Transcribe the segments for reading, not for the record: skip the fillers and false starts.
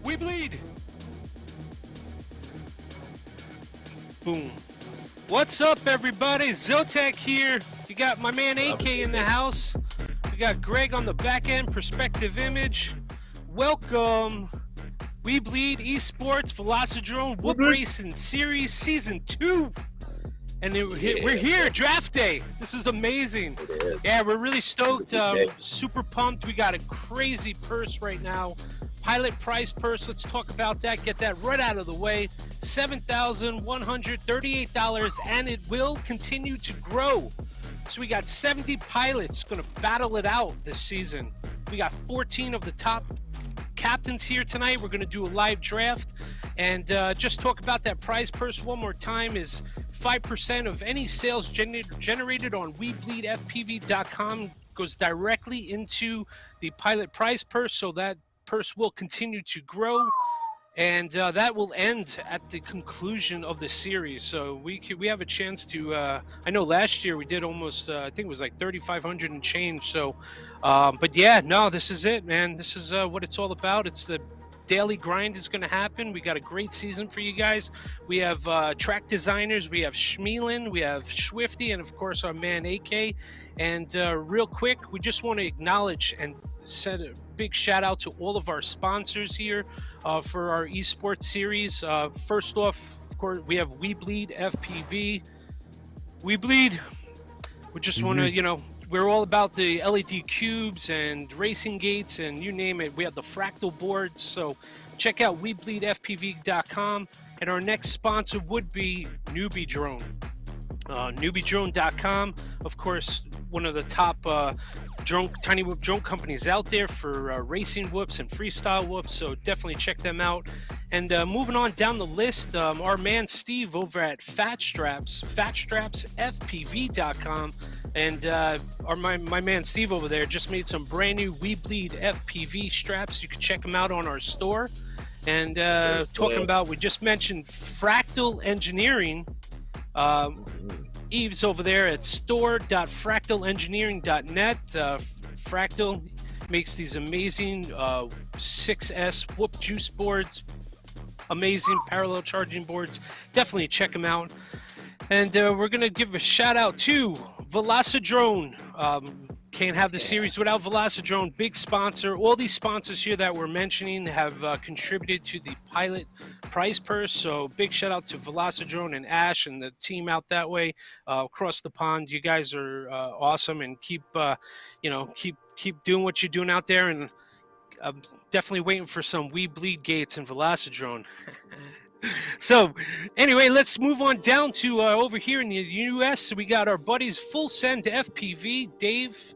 We bleed. Boom. What's up, everybody? Zotac here. You got my man AK in the house. We got Greg on the back end, perspective image. Welcome. We Bleed eSports Velocidrone Whoop Racing Series Season 2. And we're here, draft day. This is amazing. Yeah, we're really stoked, super pumped. We got a crazy purse right now. Pilot prize purse, let's talk about that, get that right out of the way. $7,138, and it will continue to grow. So we got 70 pilots gonna battle it out this season. We got 14 of the top captains here tonight. We're gonna do a live draft. And just talk about that prize purse one more time is 5% of any sales generated on weBLEEDfpv.com goes directly into the pilot prize purse, so that purse will continue to grow, and that will end at the conclusion of the series. So we have a chance to I know last year we did almost I think it was like 3,500 and change. So but yeah, no, this is it, man. This is what it's all about. It's the daily grind is going to happen. We got a great season for you guys. We have track designers, we have Schmeelin, we have Swifty, and of course our man AK. And real quick, we just want to acknowledge and send a big shout out to all of our sponsors here for our esports series. First off, of course, we have weBLEEDfpv. We bleed. We just want to, you know, we're all about the LED cubes and racing gates and you name it. We have the fractal boards, so check out weBLEEDfpv.com. And our next sponsor would be Newbie Newbiedrone.com, of course, one of the top tiny whoop drone companies out there for racing whoops and freestyle whoops, so definitely check them out. And moving on down the list, our man Steve over at fatstrapsfpv.com, and my man Steve over there just made some brand new weBLEED FPV straps. You can check them out on our store. And talking about, we just mentioned Fractal Engineering. Eve's over there at store.fractalengineering.net. Fractal makes these amazing 6S whoop juice boards, amazing parallel charging boards. Definitely check them out. And we're going to give a shout out to Velocidrone. Can't have the series without Velocidrone, big sponsor. All these sponsors here that we're mentioning have contributed to the pilot prize purse, so big shout out to Velocidrone and Ash and the team out that way across the pond. You guys are awesome, and keep doing what you're doing out there. And I'm definitely waiting for some We Bleed gates and Velocidrone. So anyway, let's move on down to over here in the US. So we got our buddies Full Send FPV, Dave,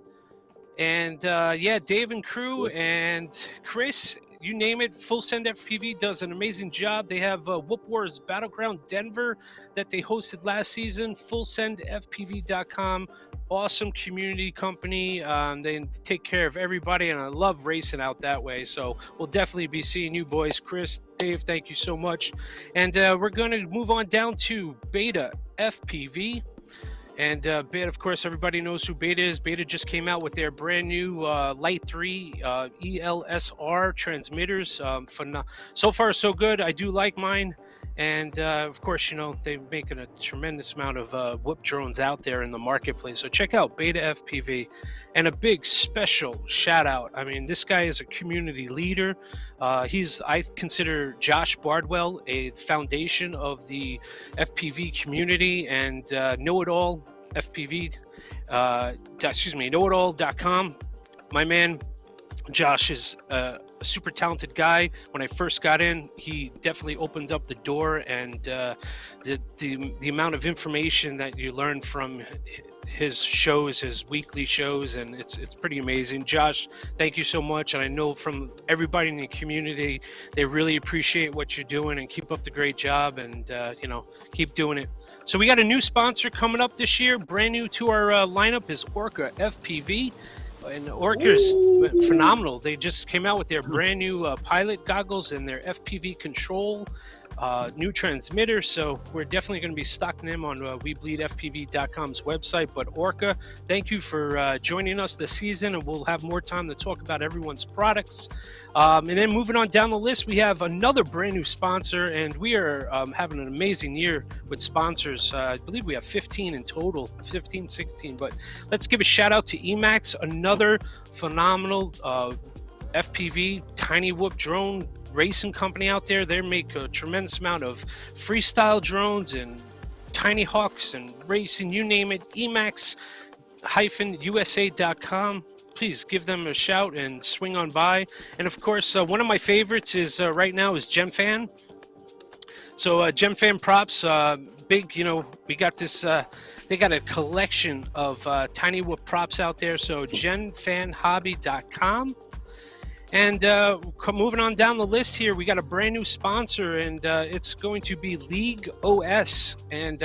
and Dave and crew, and Chris, you name it. Full Send FPV does an amazing job. They have Whoop Wars Battleground Denver that they hosted last season. FullSendFPV.com, awesome community company. They take care of everybody, and I love racing out that way. So we'll definitely be seeing you boys. Chris, Dave, thank you so much. And we're going to move on down to Beta FPV. And Beta, of course, everybody knows who Beta is. Beta just came out with their brand new Light 3 ELSR transmitters. So far, so good. I do like mine. And of course, you know, they're making a tremendous amount of whoop drones out there in the marketplace. So check out Beta FPV. And a big special shout out. I mean, this guy is a community leader. I consider Josh Bardwell a foundation of the FPV community, and Know-It-All FPV, Know-It-All.com. My man Josh is a super talented guy. When I first got in, he definitely opened up the door, and the amount of information that you learn from his shows, his weekly shows, and it's pretty amazing. Josh, thank you so much. And I know from everybody in the community, they really appreciate what you're doing, and keep up the great job, and keep doing it. So we got a new sponsor coming up this year. Brand new to our lineup is Orca Fpv. And Orca's phenomenal. They just came out with their brand new pilot goggles and their FPV control new transmitter, so we're definitely going to be stocking them on weBLEEDfpv.com's website. But Orca, thank you for joining us this season, and we'll have more time to talk about everyone's products. And then moving on down the list, we have another brand new sponsor, and we are having an amazing year with sponsors. I believe we have 15 in total, 15, 16, but let's give a shout out to Emax, another phenomenal FPV tiny whoop drone racing company out there. They make a tremendous amount of freestyle drones and tiny hawks and racing, you name it. Emax-USA.com. Please give them a shout and swing on by. And of course, one of my favorites is right now is GemFan. So GemFan props, big, we got this, they got a collection of tiny whoop props out there. So gemfanhobby.com. And moving on down the list here, we got a brand new sponsor, and it's going to be League OS. And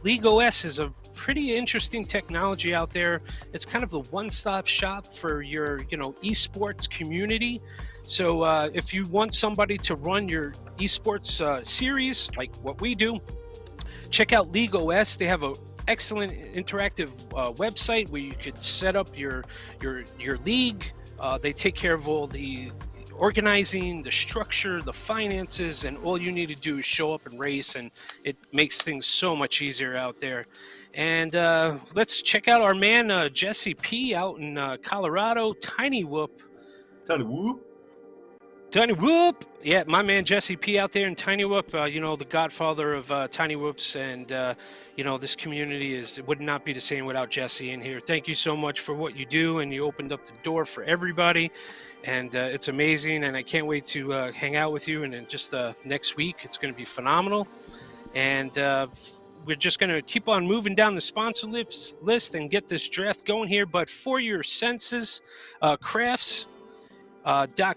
League OS is a pretty interesting technology out there. It's kind of the one-stop shop for your, esports community. So if you want somebody to run your esports series, like what we do, check out League OS. They have a excellent interactive website where you could set up your league. They take care of all the organizing, the structure, the finances, and all you need to do is show up and race, and it makes things so much easier out there. And let's check out our man Jesse P out in Colorado. Tiny Whoop. Tiny Whoop. Tiny Whoop. Yeah, my man Jesse P out there in Tiny Whoop, the godfather of Tiny Whoops, and this community would not be the same without Jesse in here. Thank you so much for what you do, and you opened up the door for everybody, and it's amazing, and I can't wait to hang out with you, and then just next week it's going to be phenomenal. And we're just going to keep on moving down the sponsor list and get this draft going here. But For Your Senses, crafts.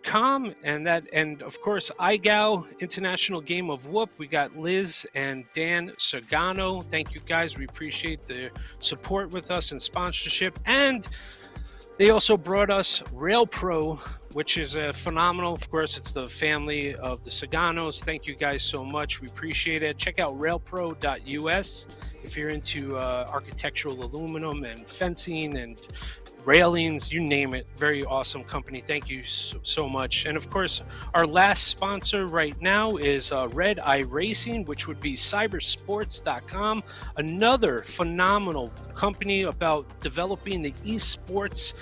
.com and of course IGAO, International Game of Whoop. We got Liz and Dan Sagano. Thank you guys, we appreciate the support with us and sponsorship. And they also brought us Rail Pro, which is a phenomenal, of course it's the family of the Saganos. Thank you guys so much, we appreciate it. Check out railpro.us if you're into architectural aluminum and fencing and railings, you name it. Very awesome company. Thank you so much. And of course, our last sponsor right now is Red Eye Racing, which would be cybersports.com, another phenomenal company about developing the eSports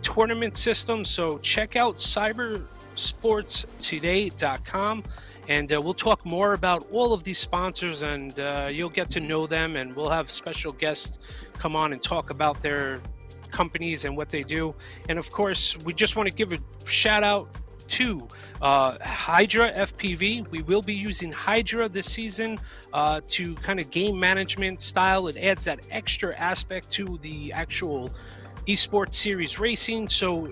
tournament system. So check out cybersportstoday.com, and we'll talk more about all of these sponsors, and you'll get to know them, and we'll have special guests come on and talk about their companies and what they do. And of course, we just want to give a shout out to Hydra FPV. We will be using Hydra this season to kind of game management style. It adds that extra aspect to the actual eSports series racing. So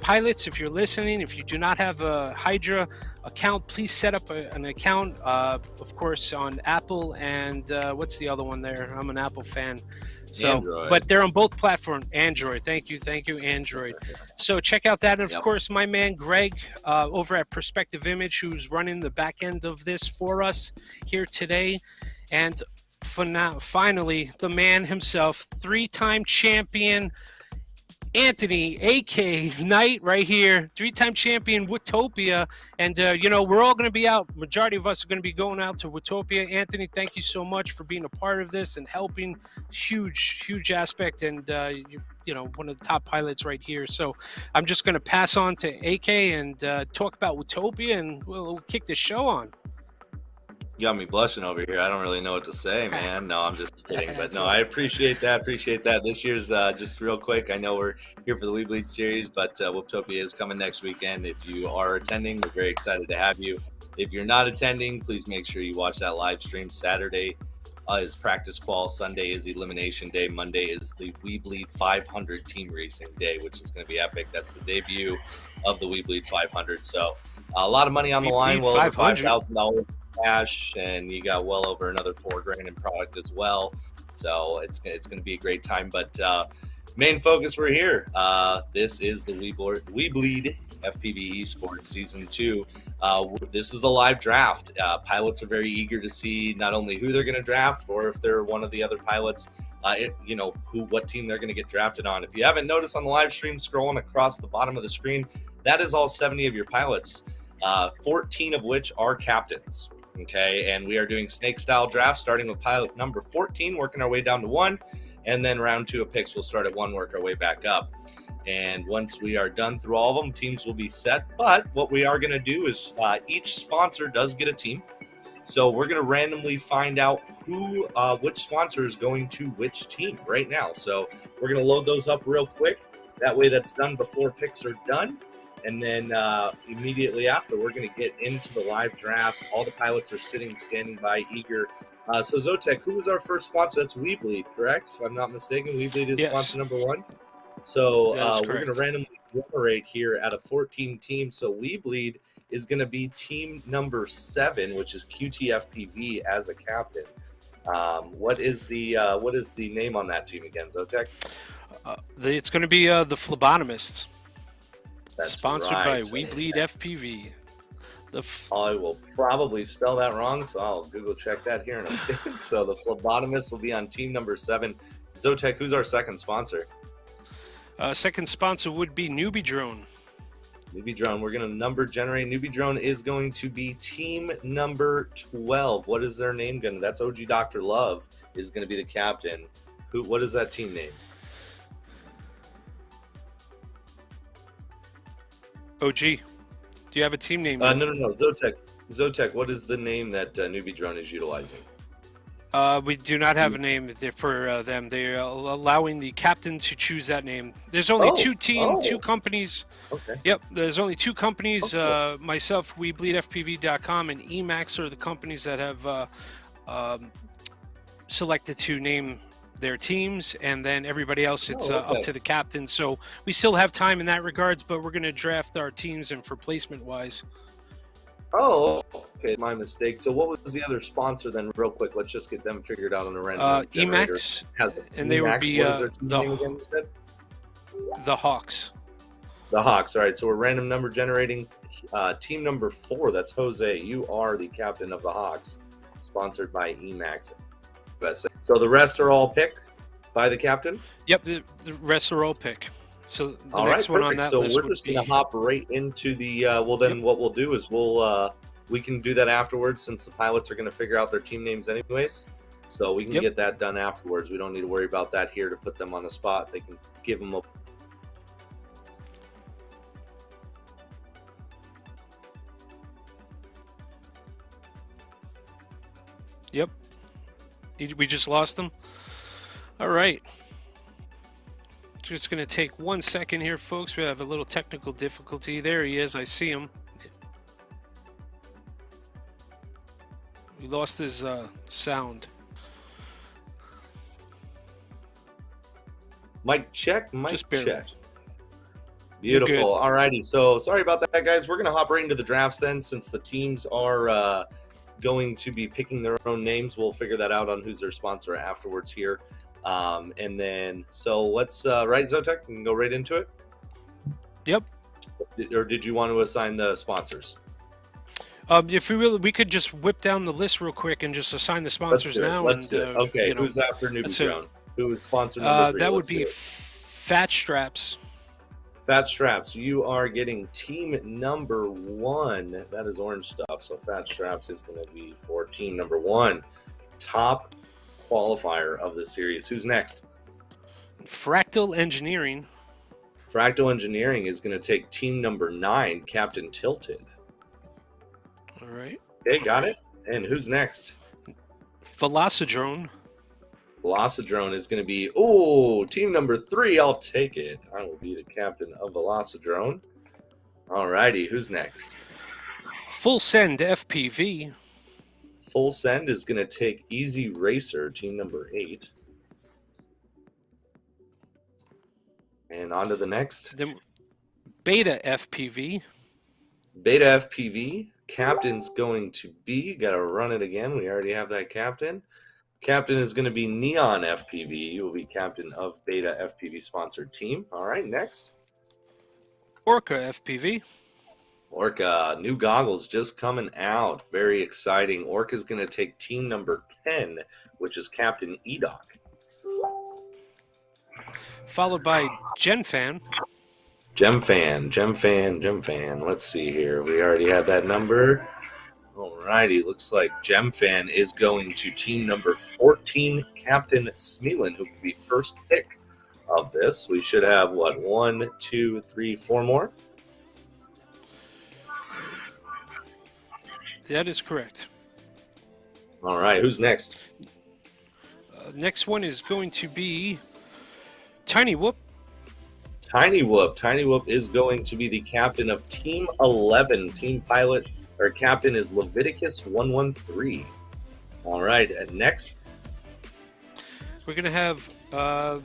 pilots, if you're listening, if you do not have a Hydra account, please set up an account, of course on Apple and what's the other one there? I'm an Apple fan. So, Android. But they're on both platforms. Android. Thank you, Android. So check out that. And of course, my man Greg over at Perspective Image, who's running the back end of this for us here today. And for now, finally, the man himself, 3-time champion Anthony, AK Knight, right here, 3-time champion Watopia. And, we're all going to be out. Majority of us are going to be going out to Watopia. Anthony, thank you so much for being a part of this and helping. Huge aspect. And, one of the top pilots right here. So I'm just going to pass on to AK and talk about Watopia, and we'll kick the show on. You got me blushing over here. I don't really know what to say, man. No, I'm just kidding. But no, I appreciate that. This year's just real quick. I know we're here for the weBLEED series, but Watopia is coming next weekend. If you are attending, we're very excited to have you. If you're not attending, please make sure you watch that live stream. Saturday is practice qual. Sunday is elimination day. Monday is the weBLEED 500 team racing day, which is going to be epic. That's the debut of the weBLEED 500. So a lot of money on the line. Well over $5,000 cash, and you got well over another $4,000 in product as well. So it's going to be a great time. But main focus, we're here. This is the weBLEED FPV eSports Season 2. This is the live draft. Pilots are very eager to see not only who they're going to draft, or if they're one of the other pilots, what team they're going to get drafted on. If you haven't noticed on the live stream, scrolling across the bottom of the screen, that is all 70 of your pilots, 14 of which are captains. Okay, and we are doing snake-style drafts, starting with pilot number 14, working our way down to 1. And then round 2 of picks, we'll start at 1, work our way back up. And once we are done through all of them, teams will be set. But what we are going to do is each sponsor does get a team. So we're going to randomly find out which sponsor is going to which team right now. So we're going to load those up real quick. That way that's done before picks are done. And then immediately after, we're going to get into the live drafts. All the pilots are standing by, eager. So Zotek, who was our first sponsor? That's weBLEED, correct? If I'm not mistaken, weBLEED is sponsor number 1. So we're going to randomly generate here out of 14 teams. So weBLEED is going to be team number 7, which is QT FPV as a captain. What is the name on that team again, Zotek? It's going to be the Phlebotomists. That's sponsored right. by weBLEED FPV. I will probably spell that wrong, so I'll Google check that here in a bit. So the Phlebotomists will be on team number 7. Zotek, who's our second sponsor? Second sponsor would be weBLEEDrone. weBLEEDrone. We're going to number generate. weBLEEDrone is going to be team number 12. What is their name going to? That's OG Dr. Love is going to be the captain. What is that team name? OG. Do you have a team name? No. Zotek, what is the name that weBLEEDrone is utilizing? We do not have a name for them. They're allowing the captain to choose that name. There's only two companies. Okay. Yep, there's only 2 companies. Okay. Myself, weBLEEDfpv.com, and Emacs are the companies that have selected to name their teams, and then everybody else, it's up to the captain. So we still have time in that regards, but we're going to draft our teams and for placement wise. Oh, okay, my mistake. So what was the other sponsor then, real quick? Let's just get them figured out on the random generator. Emacs, and they would be the Hawks. The Hawks. All right, so we're random number generating. Team number 4, that's Jose. You are the captain of the Hawks, sponsored by Emacs. So the rest are all picked by the captain? Yep, the rest are all picked. So the all next right, one on that list we're just going to hop right into the what we'll do is we can do that afterwards, since the pilots are going to figure out their team names anyways. So we can get that done afterwards. We don't need to worry about that here to put them on the spot. They can give them a Yep. We just lost them. All right. Just going to take 1 second here, folks. We have a little technical difficulty. There he is. I see him. We lost his sound. Mic check. Just barely. Beautiful. All righty. So sorry about that, guys. We're going to hop right into the drafts then, since the teams are going to be picking their own names. We'll figure that out on who's their sponsor afterwards here. And then, so let's, right, Zotek, we can go right into it? Yep. Or did you want to assign the sponsors? If we could just whip down the list real quick and just assign the sponsors now. Let's do it. Okay, who's after weBLEEDrone? Who is sponsor number 3? That would be Fat Straps. Fat Straps, you are getting team number 1. That is orange stuff. So Fat Straps is going to be for team number 1. Top qualifier of the series. Who's next? Fractal Engineering. Fractal Engineering is going to take team number 9, Captain Tilted. All right. Okay, got it. And who's next? Velocidrone. Velocidrone is going to be, team number 3. I'll take it. I will be the captain of Velocidrone. All righty, who's next? Full Send FPV. Full Send is going to take Easy Racer, team number 8. And on to the next. Then Beta FPV. Beta FPV. Captain's going to be, got to run it again. We already have that captain. Captain is going to be Neon FPV. You will be captain of Beta FPV sponsored team. All right, next. Orca Fpv. Orca, new goggles just coming out. Very exciting. Orca is going to take team number 10, which is Captain Edoc. Followed by GenFan. Gemfan. Let's see here. We already have that number. Alrighty, looks like GemFan is going to team number 14, Captain Smeelan, who will be first pick of this. We should have, what, 1, 2, 3, 4 more? That is correct. All right, who's next? Next one is going to be Tiny Whoop. Tiny Whoop. Tiny Whoop is going to be the captain of Team 11. Team pilot, or captain is Leviticus 113. All right, and next? We're going to have, I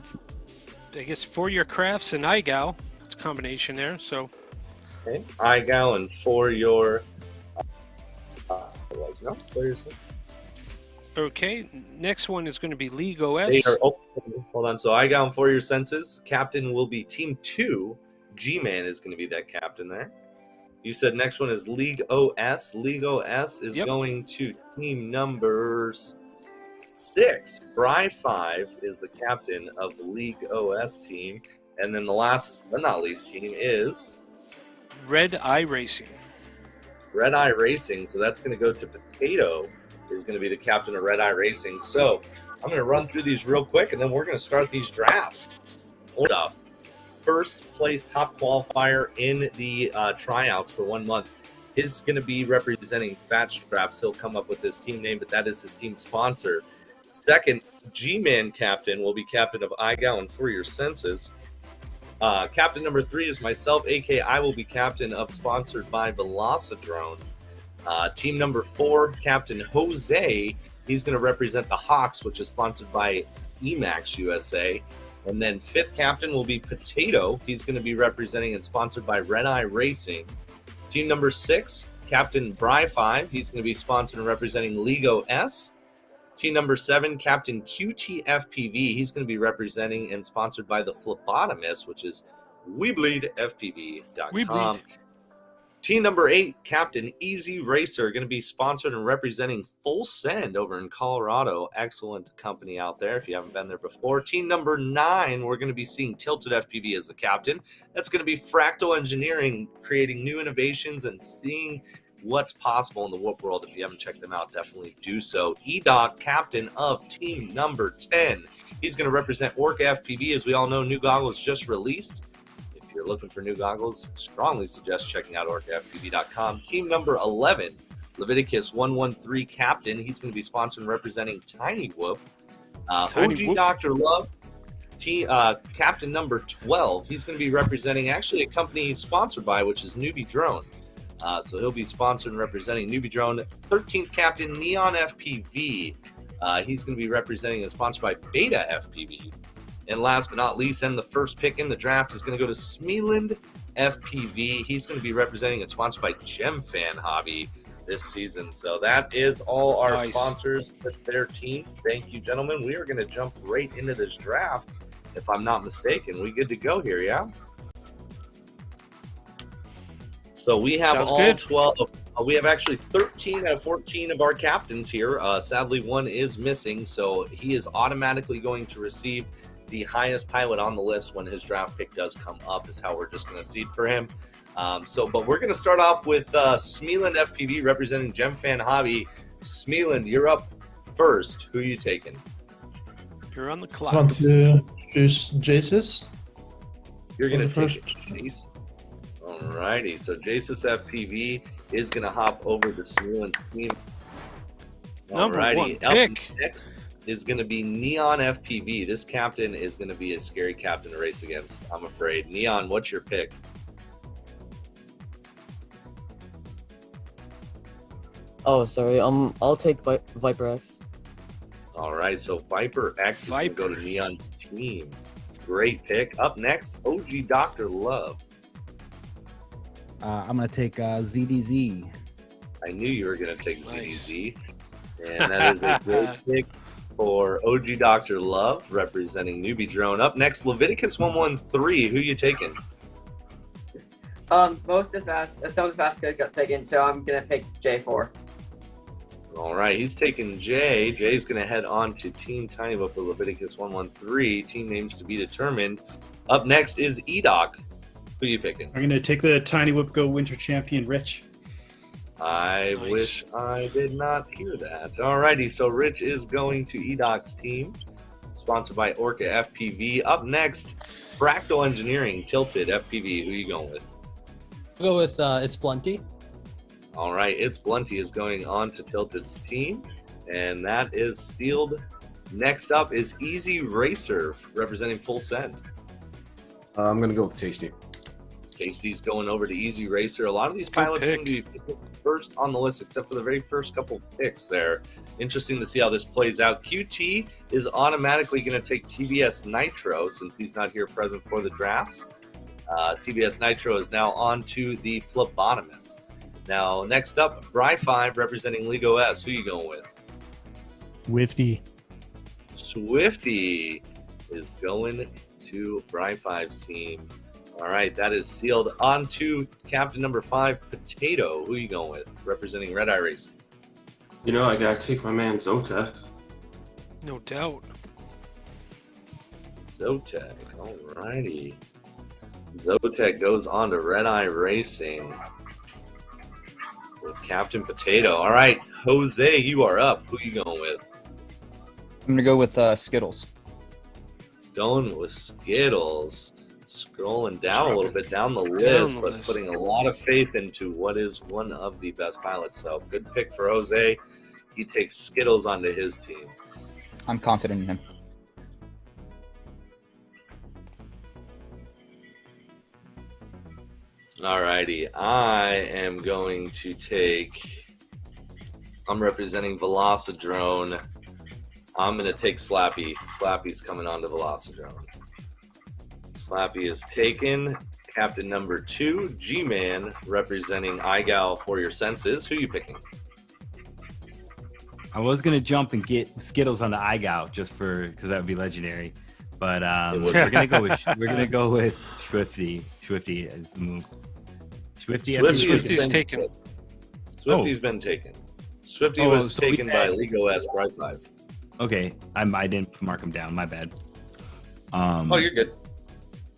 guess, For Your Crafts and iGal. It's a combination there, so. Okay, iGal and For Your... Okay, next one is going to be League OS. Hold on. So iGal and For Your Senses. Captain will be Team 2. G-Man is going to be that captain there. You said next one is League OS. League OS is going to team number 6. Bry5 is the captain of the League OS team. And then the last but not least team is Red Eye Racing. Red Eye Racing. So that's going to go to Potato, is going to be the captain of Red Eye Racing. So I'm going to run through these real quick, and then we're going to start these drafts. Stuff. First place top qualifier in the tryouts for 1 month is going to be representing Fat Straps. He'll come up with his team name, but that is his team sponsor. Second, G-Man captain will be captain of iGal and For Your Senses. Captain number 3 is myself, aka I will be captain of sponsored by Velocidrone. Team number 4, Captain Jose, he's going to represent the Hawks, which is sponsored by Emax USA. And then 5th captain will be Potato. He's going to be representing and sponsored by Red Eye Racing. Team number 6, Captain Bry5, he's going to be sponsored and representing League OS. Team number 7, Captain QT FPV, he's going to be representing and sponsored by the Phlebotomist, which is weBLEEDfpv.com. weBLEED. Team number 8, Captain Easy Racer, going to be sponsored and representing Full Send over in Colorado. Excellent company out there if you haven't been there before. Team number 9, we're going to be seeing Tilted FPV as the captain. That's going to be Fractal Engineering, creating new innovations and seeing what's possible in the Whoop world. If you haven't checked them out, definitely do so. EDOC, captain of team number 10. He's going to represent Orca FPV. As we all know, new goggles just released. If you're looking for new goggles, strongly suggest checking out orcafpv.com. Team number 11, Leviticus 113 captain. He's going to be sponsored and representing Tiny Whoop. OG Whoop. Dr. Love, captain number 12. He's going to be representing actually a company sponsored by, which is Newbie Drone. So he'll be sponsored and representing Newbie Drone. 13th captain, Neon FPV. He's going to be representing and sponsored by Beta FPV. And last but not least, and the first pick in the draft is going to go to Smeeland FPV. He's going to be representing and sponsored by GemFan Hobby this season. So that is all our sponsors with their teams. Thank you, gentlemen. We are going to jump right into this draft, if I'm not mistaken. We good to go here, yeah? So we have all good. 12. We have actually 13 out of 14 of our captains here. Sadly, one is missing, so he is automatically going to receive the highest pilot on the list when his draft pick does come up, is how we're just going to seed for him. But we're going to start off with Smeeland FPV representing GemFan Hobby. Smeeland, you're up first. Who are you taking? You're on the clock. I want to choose Jasus. You're going to take Jace. Alrighty, so Jasus FPV is going to hop over to Smeeland's team. Alrighty, up next is going to be Neon FPV. This captain is going to be a scary captain to race against, I'm afraid. Neon, what's your pick? Oh, sorry. I'll take Viper X. All right, so Viper X is going to go to Neon's team. Great pick. Up next, OG Dr. Love. I'm going to take ZDZ. I knew you were going to take ZDZ. And that is a great pick. for OG Dr. Love, representing Newbie Drone. Up next, Leviticus 113. Who you taking? Some of the fast guys got taken, so I'm gonna pick J4. All right, he's taking Jay. Jay's going to head on to Team Tiny Whip for Leviticus 113. Team names to be determined. Up next is EDOC. Who are you picking? I'm going to take the Tiny Whip Go Winter Champion, Rich. I Nice. wish I did not hear that. All righty, so Rich is going to EDOC's team, sponsored by Orca FPV. Up next, Fractal Engineering, Tilted FPV. Who are you going with? I'll go with It's Blunty. All right, It's Blunty is going on to Tilted's team, and that is sealed. Next up is Easy Racer, representing Full Send. I'm going to go with Tasty. Tasty's going over to Easy Racer. A lot of these pilots pick. seem to be first on the list, except for the very first couple picks there. Interesting to see how this plays out. QT is automatically going to take TBS Nitro since he's not here present for the drafts. TBS Nitro is now on to the Phlebotomist. Now, next up, Bry5 representing League OS. Who are you going with? Swifty. Swifty is going to Bry5's team. All right, that is sealed. On to captain number 5, Potato. Who are you going with? Representing Red Eye Racing. You know, I gotta take my man Zotek. No doubt. Zotek, all righty. Zotek goes on to Red Eye Racing with Captain Potato. All right, Jose, you are up. Who are you going with? I'm going to go with Skittles. Going with Skittles. Scrolling down a little bit down the list, but putting a lot of faith into what is one of the best pilots. So good pick for Jose. He takes Skittles onto his team. I'm confident in him. Alrighty, I am going to take, I'm representing Velocidrone. I'm going to take Slappy. Slappy's coming on to Velocidrone. Slappy is taken. Captain number 2, G-Man, representing iGal for your senses. Who are you picking? I was going to jump and get Skittles on the iGal just because that would be legendary. But we're going to go with Swifty. Swifty is the move. Swifty's taken. Swifty's been taken. Swifty was taken by League OS Bry5. Okay, I didn't mark him down. My bad. Oh, you're good.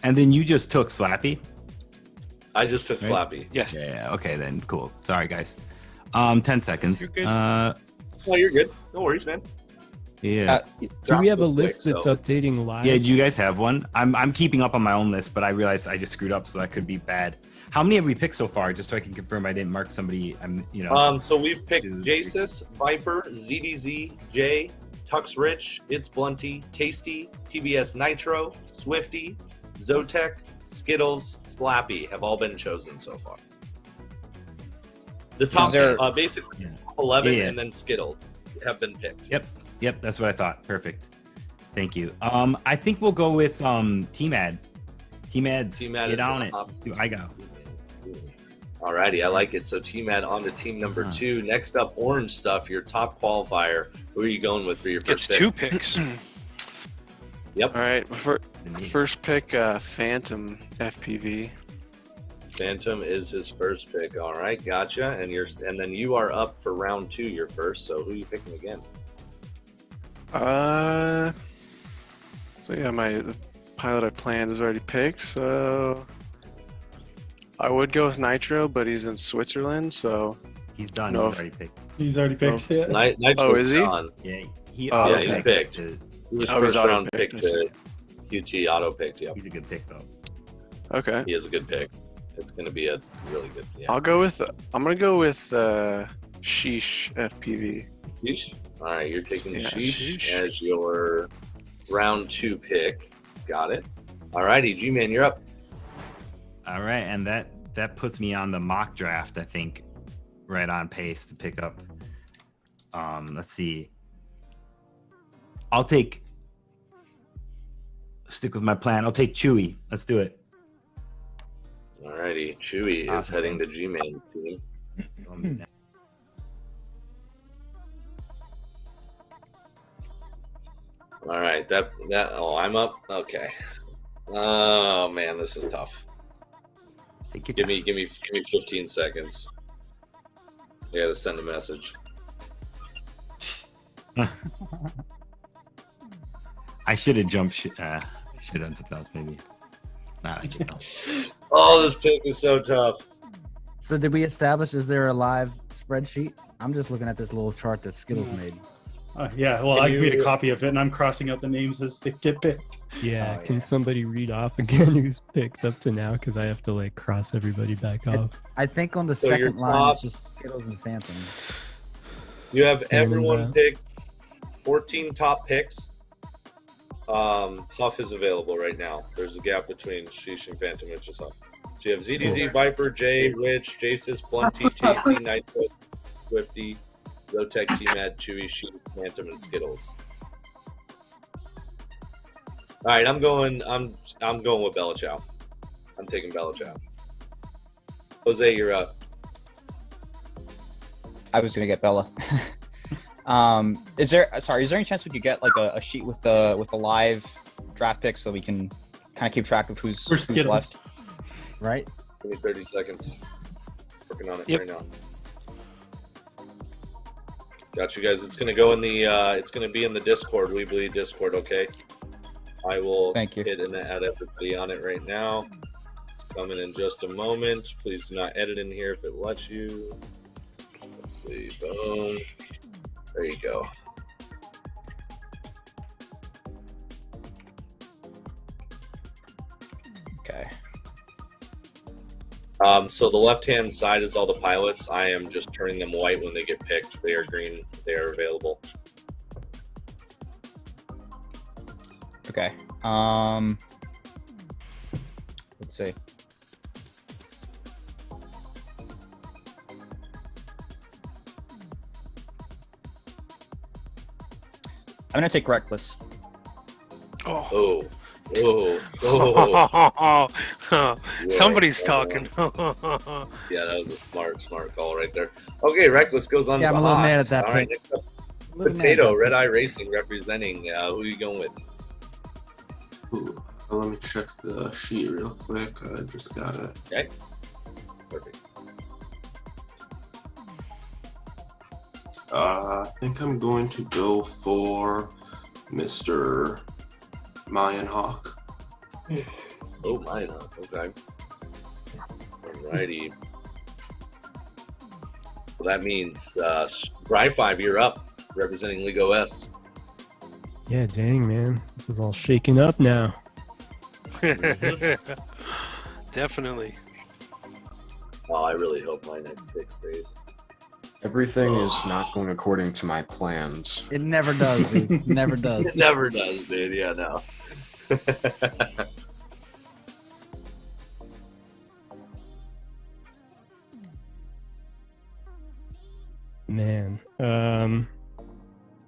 And then you just took Slappy? I just took right? Slappy. Yes. Yeah, okay then. Cool. Sorry, guys. 10 seconds. You're good. Oh, you're good. No worries, man. Yeah. Do we have a list that's updating live? Yeah, do you guys have one? I'm keeping up on my own list, but I realized I just screwed up, so that could be bad. How many have we picked so far, just so I can confirm I didn't mark somebody, So we've picked Jasis, Viper, ZDZ, Jay, Tux Rich, It's Blunty, Tasty, TBS Nitro, Swifty, Zotek, Skittles, Slappy have all been chosen so far. The top, basically 11, and then Skittles have been picked. Yep, that's what I thought. Perfect. Thank you. I think we'll go with Team Ad. Team Ads. Get on it. Let's do iGo. Alrighty, I like it. So Team Ad on to team number 2. Next up, Orange Stuff, your top qualifier. Who are you going with for your first pick? 2 picks. Yep. All right, first pick, Phantom FPV. Phantom is his first pick. All right, gotcha. And then you are up for round 2. You're first. So who are you picking again? So yeah, the pilot I planned is already picked. So I would go with Nitro, but he's in Switzerland, so he's done. He's already picked. He's already picked. Yeah. Nitro is he? Gone. Yeah, he's picked. He was first round pick to QT auto picked. Yeah, he's a good pick though. Okay, he is a good pick. It's going to be a really good. Yeah. I'm gonna go with Sheesh FPV. Sheesh. All right, you're taking Sheesh as your round 2 pick. Got it. All righty, G-Man, you're up. All right, and that puts me on the mock draft, I think, right on pace to pick up. Let's see. Stick with my plan. I'll take Chewy. Let's do it. All righty, Chewy is heading to G-Man's team. All right, that. Oh, I'm up. Okay. Oh man, this is tough. Give me 15 seconds. Yeah, to send a message. I should have jumped. Should have done something else, maybe. Nah, I don't know. Oh, this pick is so tough. So did we establish, is there a live spreadsheet? I'm just looking at this little chart that Skittles made. Yeah, well, I made a copy of it, and I'm crossing out the names as they get picked. Yeah, can somebody read off again who's picked up to now? Because I have to like cross everybody back off. I think on the So second your line, top- it's just Skittles and Phantom. You have everyone And, picked 14 top picks. Huff is available right now. There's a gap between Sheesh and Phantom, which is Huff. So you have ZDZ, Viper, Jay, Rich, Jasis, Blunty, Tasty, Nitro, Swifty, Rotec, T-Mad, Chewy, Sheesh, Phantom, and Skittles. All right, I'm going with Bella Chow. I'm taking Bella Chow. Jose, you're up. I was gonna get Bella. Is there any chance we could get like a sheet with the live draft picks so we can kind of keep track of who's left? Right. Give me 30 seconds. Working on it right now. Got you guys. It's gonna go in the. It's gonna be in the Discord. We Bleed Discord. Okay. I will hit and add everybody on it right now. It's coming in just a moment. Please do not edit in here if it lets you. Let's see. Boom. There you go. Okay. So the left-hand side is all the pilots. I am just turning them white when they get picked. They are green. They are available. Okay. Let's see. I'm gonna take Reckless. Oh. Somebody's talking. Yeah, that was a smart call right there. Okay, Reckless goes on. Yeah, to I'm the a little mad Hawks. at that All right, pick. next up, Potato, Red Eye Racing representing. Who are you going with? Ooh, let me check the sheet real quick. I just got it. Okay. Perfect. I think I'm going to go for Mr. Mayan Hawk. Oh, Mayan Hawk. Okay. Alrighty. Well, that means Bride 5, you're up, representing League OS. Yeah, dang man, this is all shaking up now. Definitely. Oh, I really hope my next pick stays. Everything is not going according to my plans. It never does, dude. Never does. It never does, dude. Yeah, no. Man,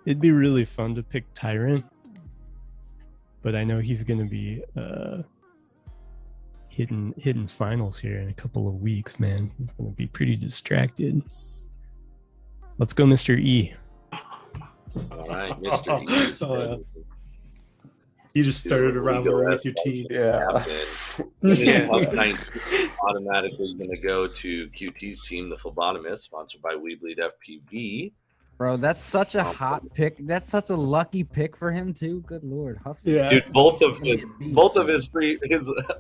it'd be really fun to pick Tyrant, but I know he's gonna be hitting finals here in a couple of weeks. Man, he's gonna be pretty distracted. Let's go, Mr. E. All right, Mr. E. You just started a rivalry with your team. Yeah. Automatically going to go to QT's team, the Phlebotomist, sponsored by weBLEEDfpv. Bro, that's such a hot pick. That's such a lucky pick for him too. Good lord, Huff's Dude, both of his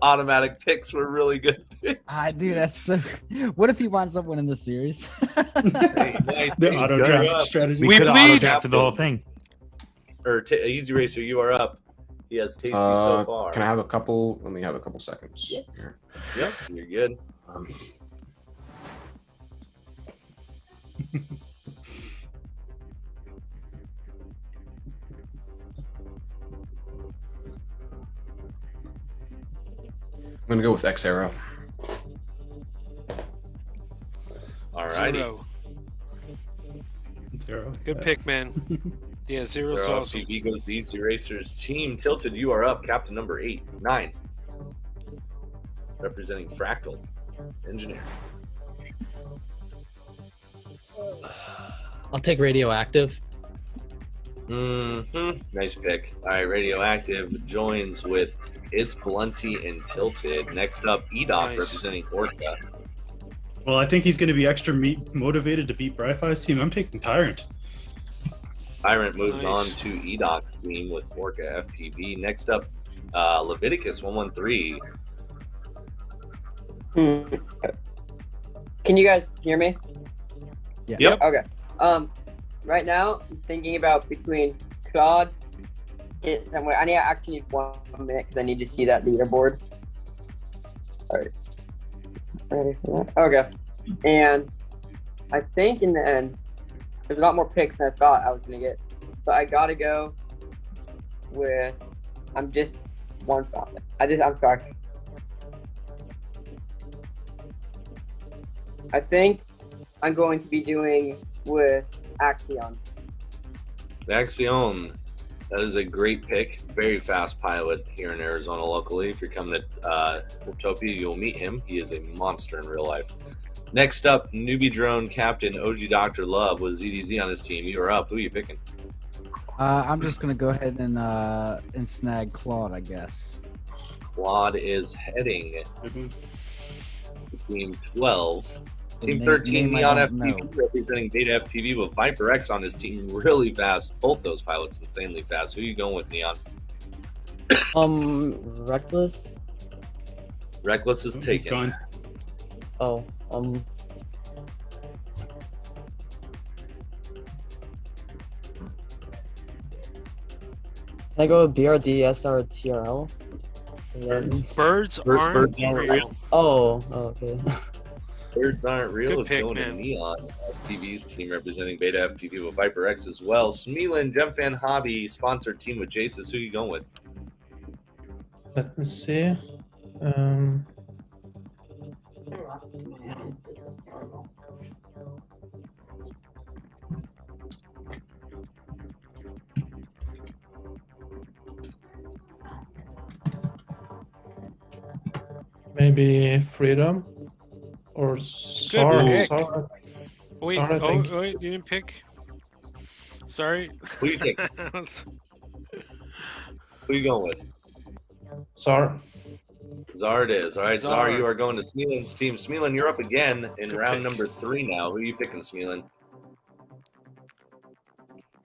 automatic picks were really good picks. Dude, that's so. What if he winds up winning the series? The auto draft strategy. We could have auto drafted the whole thing. Or Easy Racer, you are up. He has Tasty so far. Can I have a couple? Let me have a couple seconds. Yep, yep, you're good. I'm gonna go with X Arrow. Alrighty. Zero. Good pick, man. Yeah, Zero's awesome. FPV goes to Easy Racer's team. Tilted, you are up. Captain number 9. Representing Fractal Engineer. I'll take Radioactive. Nice pick. All right, Radioactive joins with It's Blunty and Tilted. Next up, EDOC representing Orca. Well, I think he's going to be extra motivated to beat Bri-Fi's team. I'm taking Tyrant. Tyrant moves on to EDOC's team with Orca FPV. Next up, Leviticus 113. Can you guys hear me? Yeah. Yep. Okay. Right now, I'm thinking about between Claude. I actually need 1 minute because I need to see that leaderboard. All right. Ready for that? Okay. And I think in the end, there's a lot more picks than I thought I was gonna get, but I gotta go with. I'm just one thought. I'm sorry. I think I'm going to be doing with Axion. Axion, that is a great pick. Very fast pilot here in Arizona locally. If you're coming to Utopia, you'll meet him. He is a monster in real life. Next up, weBLEEDrone captain OG Dr. Love with ZDZ on his team. You are up. Who are you picking? I'm just gonna go ahead and snag Claude, I guess. Claude is heading to Team 12. Team 13, Neon FPV representing Beta FPV with Viper X on his team. Really fast. Both those pilots insanely fast. Who are you going with, Neon? Reckless. Reckless is taken. Oh, Can I go with BRD, SR, TRL? Birds aren't real. Oh, okay. Birds aren't real. Good It's pick, going man. to Neon FPV's team representing Beta FPV with Viper X as well. Smeelan Gemfan Hobby sponsored team with Jasus. Who are you going with? Let me see. Maybe Freedom or SAR. pick. SAR. Wait, SAR, I think. wait, you didn't pick? Sorry. Who you pick? Who you going with? SAR. Zar it is. All right, Zar, Zar. you are going to Smeelan's team. Smeelan, you're up again in Good round pick. number 3 now. Who are you picking, Smeelan?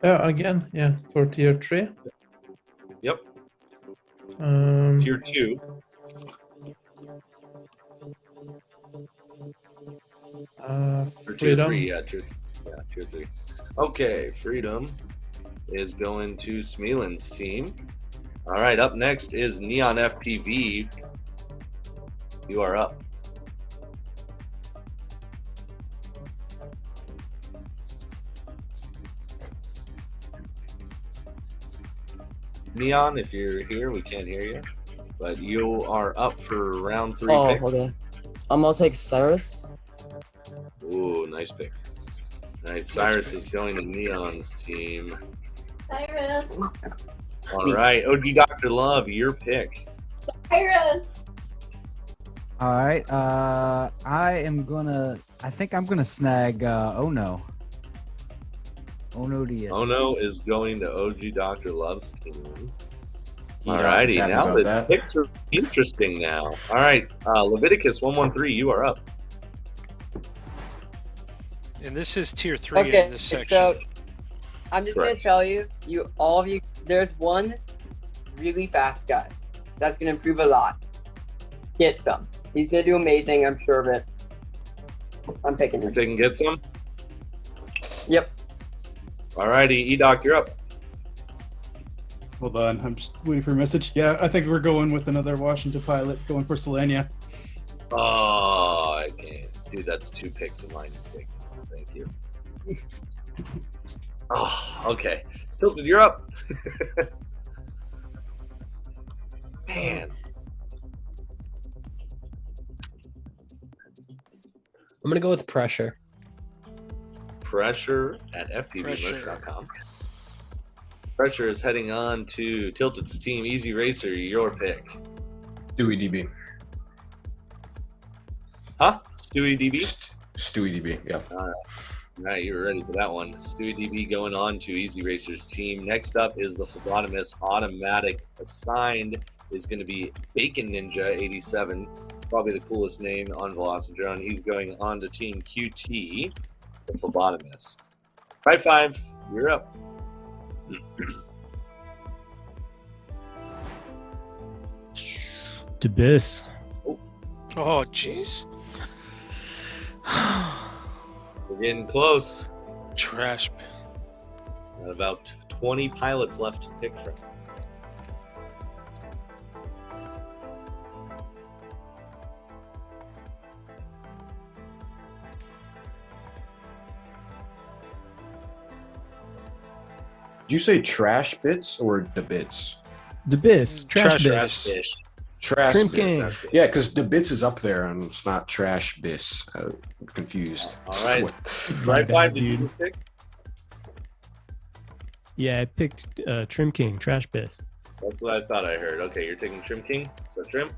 Yeah, again, yeah, for tier 3. Yep. Tier 2. Or tier Freedom. 3, yeah, tier 3. Okay, Freedom is going to Smeelan's team. All right, up next is Neon FPV. You are up. Neon, if you're here, we can't hear you. But you are up for round 3 Oh, pick. okay. I'll take Cyrus. Ooh, nice pick. Nice. Cyrus is going to Neon's team. Cyrus. All right, OG Dr. Love, your pick. Cyrus. All right. I think I'm gonna snag. Oh no. Oh no, DS. Oh no is going to OG Dr. Love's team. Yeah, Alrighty, happy now about the that. picks are interesting now. All right, Leviticus 113, you are up. And this is tier 3 Okay, in this section. so I'm just Correct. gonna tell you, all of you, there's one really fast guy that's gonna improve a lot. Get some. He's gonna do amazing. I'm sure of it. I'm picking him. They can get some. Yep. Alrighty, EDOC, you're up. Hold on, I'm just waiting for a message. Yeah, I think we're going with another Washington pilot, going for Selenia. Oh, I can't. Dude, that's 2 picks in line. Thank you. Oh, okay. Tilted, you're up. Man. I'm gonna go with Pressure. Pressure at fpvmerch.com. Pressure is heading on to Tilted's team. Easy Racer, your pick. Stewie DB. Huh? Stewie DB? Stewie DB, yeah. All right. All right, you were ready for that one. Stewie DB going on to Easy Racer's team. Next up is the Phlebotomist Automatic. Assigned is going to be Bacon Ninja 87. Probably the coolest name on Velocidrone. He's going on to Team QT, the Phlebotomist. Right 5, you're up. Debis. Oh, jeez. We're getting close. Trash. Got about 20 pilots left to pick from. Did you say trash bits or the bits? Debis. Trash Trash bis. fish. Trash Shrimp bits. King. Yeah, because the bits is up there and it's not trash bis. I'm confused. All right. My Right bad, 5, did you dude. pick? Yeah, I picked Trim King. Trash bis. That's what I thought I heard. Okay, you're taking Trim King. So Trim.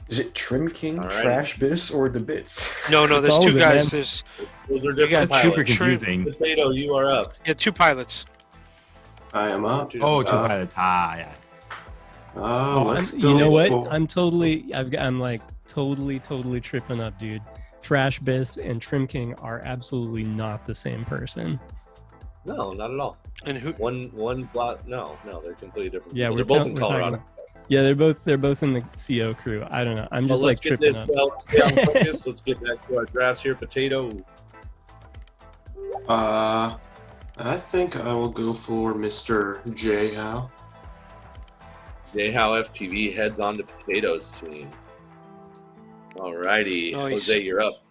Is it Trim King, All right. trash bis, or the bits? No, It's there's all two of it, guys. man. There's Those are You got different Super pilots. confusing. Potato, you are up. two pilots. I am up. Oh, two pilots. Yeah. Let's go. You know what? for- I'm like totally tripping up, dude. Trash bis and Trim King are absolutely not the same person. No, not at all. And who? One's lot. No, they're completely different. Yeah, people. They're both in we're talking- Colorado. Yeah, they're both in the CO crew. I don't know. I'm Well, just let's like get tripping this. up. Stay on focus. Let's get back to our drafts here. Potato. I think I will go for Mr. J. Howe. J-How FPV heads on to Potato's team. Alrighty, Nice. Jose, you're up.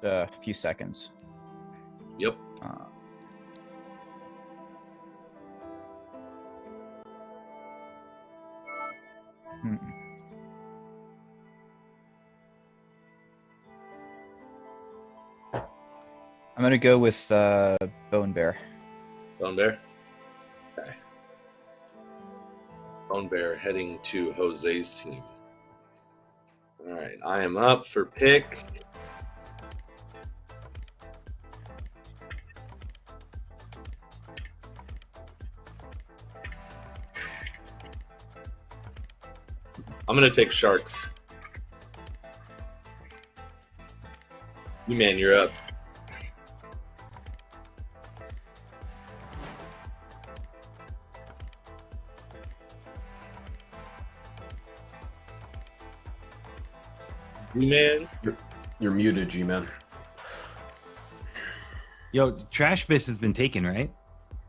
A few seconds. Yep. I'm gonna go with Bone Bear. Bone Bear. Okay. Bone Bear heading to Jose's team. All right, I am up for pick. I'm gonna take Sharks. You man, you're up. G-Man. You're muted, G-Man. Yo, Trash Bis has been taken, right?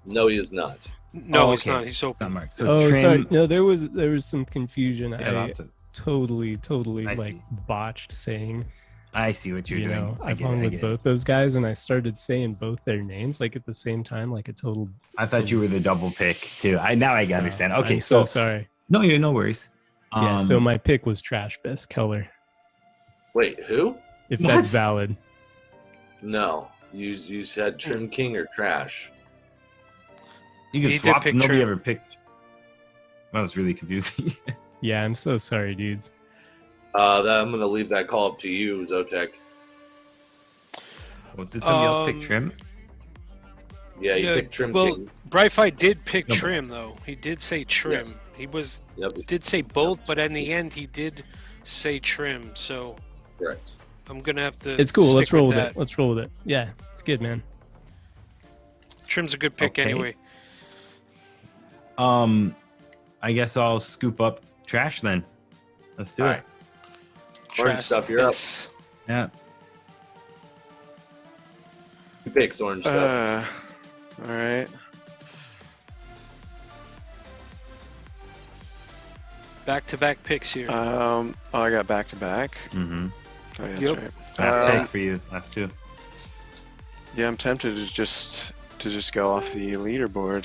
No, he is not. No, Oh, he's okay. not. He's open. Not marked. So Oh, Trim, sorry. No, there was some confusion. Yeah, I that's it. totally I like see. botched saying. I see what you're You doing. know, I I've get it, hung I with get it. both those guys, and I started saying both their names like at the same time, like a total. I thought you were the double pick too. Now I understand. Okay, I'm so sorry. no, you're no worries. Yeah, so my pick was Trash Bis Keller. Wait, who? If What? that's valid. No, you said Trim King or Trash. you can He did swap. pick Nobody Trim. ever picked. That was really confusing. Yeah, I'm so sorry, dudes. I'm gonna leave that call up to you, Zotek. Well, did somebody else pick Um, Trim? Yeah, you Yeah, picked Trim well, King. Brightfight did pick No, but- Trim though. He did say Trim. Yes. He was Yep, did say both, but in the end he did say Trim. So correct. I'm gonna have to. It's cool. Let's stick roll with that. it. Let's roll with it. Yeah, it's good, man. Trim's a good pick Okay. anyway. I guess I'll scoop up Trash then. Let's do All it. right. Orange Trash stuff, you're up. Bis. Yeah. Two picks, orange stuff. All right. Back-to-back picks here. I got back to back. Mm-hmm. Oh, yeah, that's Yep. right. Last pick for you. Last two. Yeah, I'm tempted to just go off the leaderboard.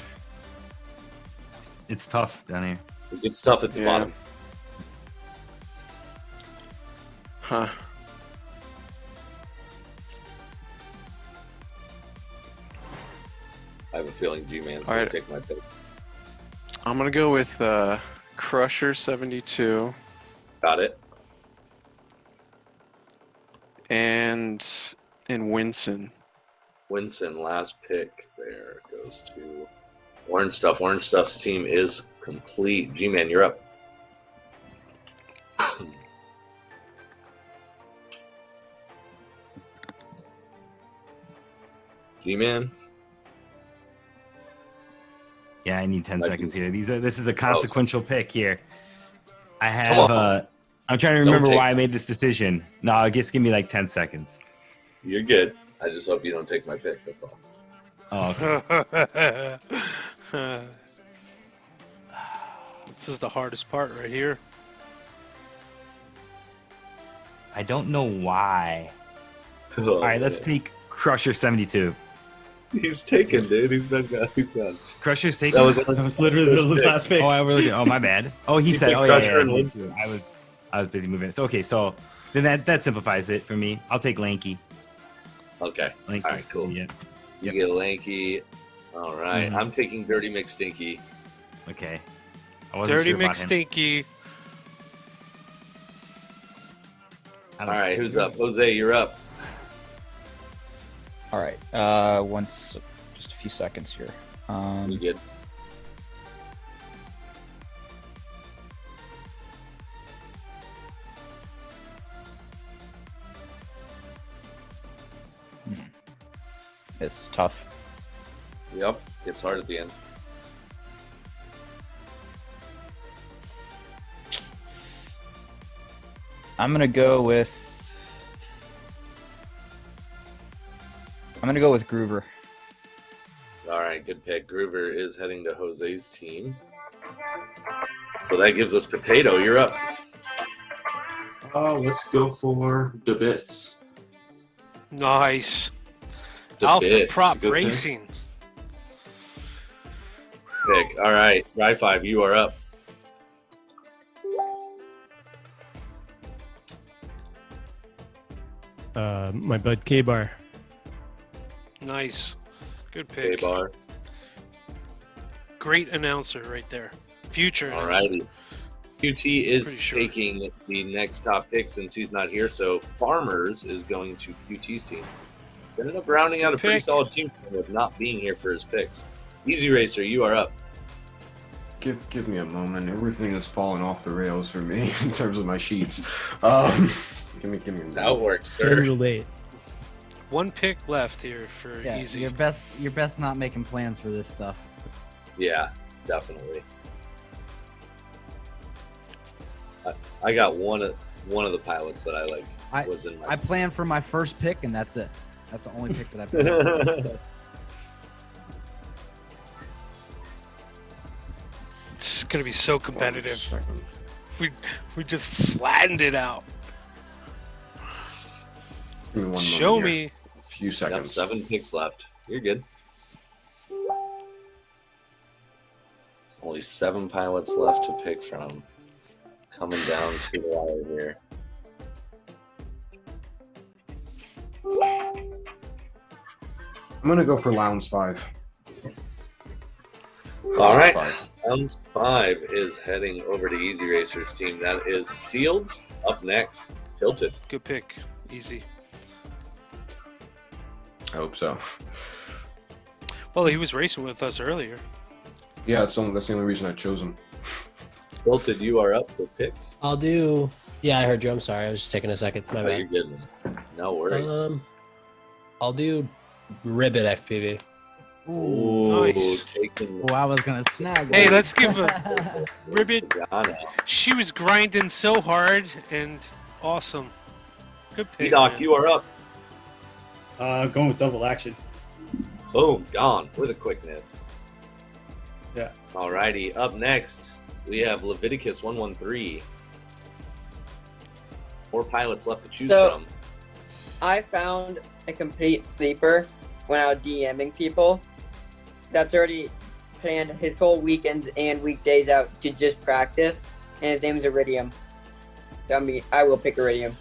It's tough down here. It gets tough at the Yeah. bottom. Huh. I have a feeling G-Man's All gonna right. take my pick. I'm gonna go with Crusher 72. Got it. and Winson. Winson, last pick there goes to Orange Stuff. Orange Stuff's team is complete. G-Man, you're up. G-Man? Yeah, I need 10 seconds here. This is a consequential pick here. I have I'm trying to remember why I made this decision. No, just give me like 10 seconds. You're good. I just hope you don't take my pick, that's all. Oh, okay. This is the hardest part right here. I don't know why. All right, let's take Crusher 72. He's taken, dude. He's gone. Crusher's taken. That was literally the last pick. Oh, my bad. Oh, he said. Oh, yeah. I was busy moving. So okay, so then that simplifies it for me. I'll take Lanky. Okay. Lanky. All right, cool. Yeah. You get Lanky. All right. I'm taking Dirty McStinky. Okay. Dirty McStinky. All right, who's up? Jose, you're up. All right. Just a few seconds here. You good? This is tough. Yep, it's hard at the end. I'm gonna go with Groover. All right, good pick. Groover is heading to Jose's team. So that gives us Potato. You're up. Let's go for the bits. Nice. The Alpha Bits. Prop Good Racing. Pick. All right, Rye 5, you are up. My bud K-Bar. Nice. Good pick. K-Bar. Great announcer right there. Future All announcer. righty. QT is taking the next top pick since he's not here, so Farmers is going to QT's team. Ended up rounding out a pretty solid team with not being here for his picks. Easy Racer, you are up. Give me a moment. Everything is falling off the rails for me in terms of my sheets. Give me a moment. That works, sir. Late. One pick left here for Yeah, easy. you're best not making plans for this stuff. Yeah, definitely. I got one of the pilots that I like was in my. I planned for my first pick, and that's it. That's the only pick that I planned. It's gonna be so competitive. We just flattened it out. Give me one Show moment me. here. A few seconds. 7 picks left. You're good. Only 7 pilots left to pick from. Coming down to the wire here. I'm gonna go for Lounge 5. All right. Round 5 is heading over to Easy Racer's team. That is Sealed. Up next, Tilted. Good pick. Easy. I hope so. Well, he was racing with us earlier. Yeah, that's the only reason I chose him. Tilted, you are up for pick. I'll do. Yeah, I heard you. I'm sorry. I was just taking a second. My Oh, bad. you're good, man. No worries. I'll do Ribbit FPV. Ooh, nice. Taking. Oh, I was gonna snag. Hey, one. let's give a Ribbit. She was grinding so hard and awesome. Good pick. Doc, man. you are up. Going with double action. Boom, gone with a quickness. Yeah. Alrighty, up next, we have Leviticus 113. 4 pilots left to choose So- from. I found a complete sleeper when I was DMing people that's already planned his whole weekends and weekdays out to just practice, and his name is Iridium. So, I mean, I will pick Iridium.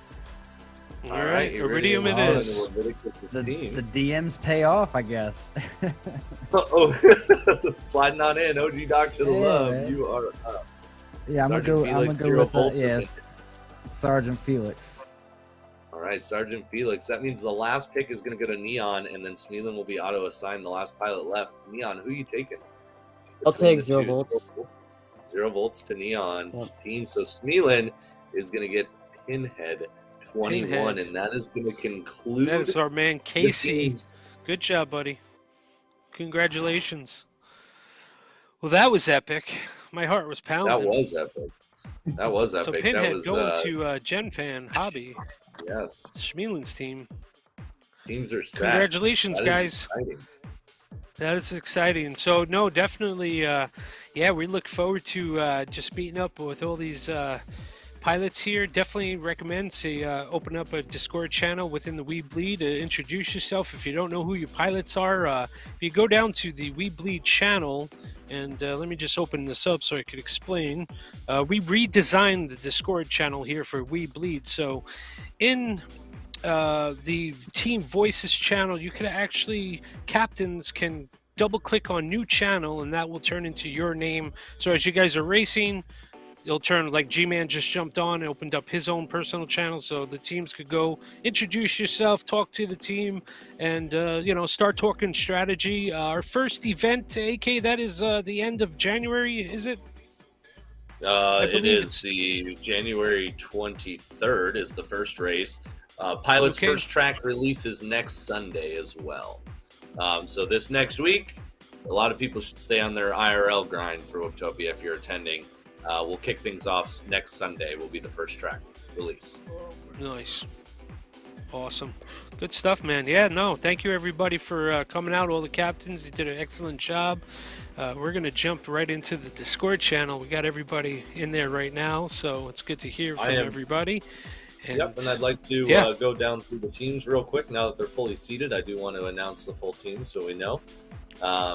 All right, Iridium it on is. Leviticus's team. The DMs pay off, I guess. Uh-oh. Sliding on in, OG Doc to the Yeah, love. man. You are up. Yeah, I'm gonna Sergeant go Felix, with Zero Volts yes, Sergeant Felix. All right, Sergeant Felix. That means the last pick is going to go to Neon, and then Smeelan will be auto-assigned the last pilot left. Neon, who are you taking? I'll take the 0 two, volts. 0 volts to Neon's Yep. team. So Smeelan is going to get Pinhead 21, Pinhead. and that is going to conclude. That is our man the Casey. teams. Good job, buddy. Congratulations. Well, that was epic. My heart was pounding. That was epic. That was epic. So that Pinhead was, going to Gen Fan Hobby. Yes. Schmeelin's team. Teams are set. Congratulations, That is guys. exciting. That is exciting. So, no, definitely, yeah, we look forward to just meeting up with all these pilots here. Definitely recommend open up a Discord channel within the weBLEED to introduce yourself. If you don't know who your pilots are, if you go down to the weBLEED channel, and let me just open this up so I could explain. We redesigned the Discord channel here for weBLEED. So in the Team Voices channel, you can actually, captains can double click on new channel and that will turn into your name. So as you guys are racing, it'll turn, like G-Man just jumped on and opened up his own personal channel, so the teams could go introduce yourself, talk to the team, and you know, start talking strategy. Our first event, AK, that is the end of January, is it? It is the January 23rd is the first race. Pilot's Okay. first track releases next Sunday as well. So this next week, a lot of people should stay on their IRL grind for Webtopia if you're attending. We'll kick things off next Sunday. Will be the first track release. Nice. Awesome. Good stuff, man. Yeah, no, thank you everybody for coming out, all the captains. You did an excellent job. We're going to jump right into the Discord channel. We got everybody in there right now, so it's good to hear from everybody. And, Yep, and I'd like to yeah. go down through the teams real quick. Now that they're fully seated, I do want to announce the full team so we know.